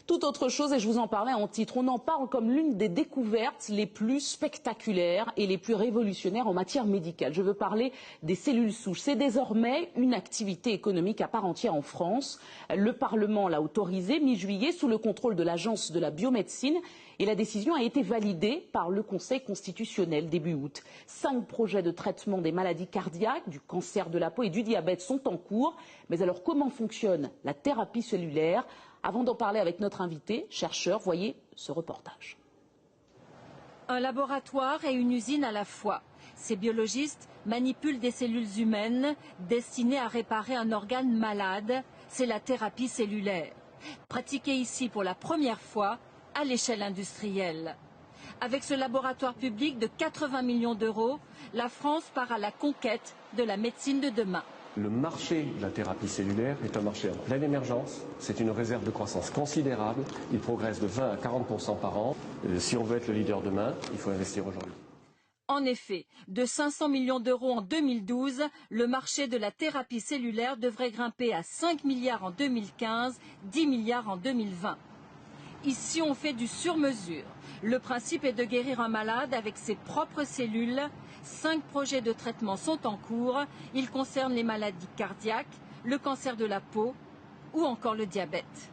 Tout autre chose, et je vous en parlais en titre, on en parle comme l'une des découvertes les plus spectaculaires et les plus révolutionnaires en matière médicale. Je veux parler des cellules souches. C'est désormais une activité économique à part entière en France. Le Parlement l'a autorisé mi-juillet sous le contrôle de l'Agence de la biomédecine et la décision a été validée par le Conseil constitutionnel début août. 5 projets de traitement des maladies cardiaques, du cancer de la peau et du diabète sont en cours. Mais alors comment fonctionne la thérapie cellulaire ? Avant d'en parler avec notre invité, chercheur, voyez ce reportage. Un laboratoire et une usine à la fois. Ces biologistes manipulent des cellules humaines destinées à réparer un organe malade. C'est la thérapie cellulaire. Pratiquée ici pour la première fois à l'échelle industrielle. Avec ce laboratoire public de 80 millions d'euros, la France part à la conquête de la médecine de demain. Le marché de la thérapie cellulaire est un marché en pleine émergence. C'est une réserve de croissance considérable. Il progresse de 20 à 40% par an. Si on veut être le leader demain, il faut investir aujourd'hui. En effet, de 500 millions d'euros en 2012, le marché de la thérapie cellulaire devrait grimper à 5 milliards en 2015, 10 milliards en 2020. Ici, on fait du sur-mesure. Le principe est de guérir un malade avec ses propres cellules. 5 projets de traitement sont en cours. Ils concernent les maladies cardiaques, le cancer de la peau ou encore le diabète.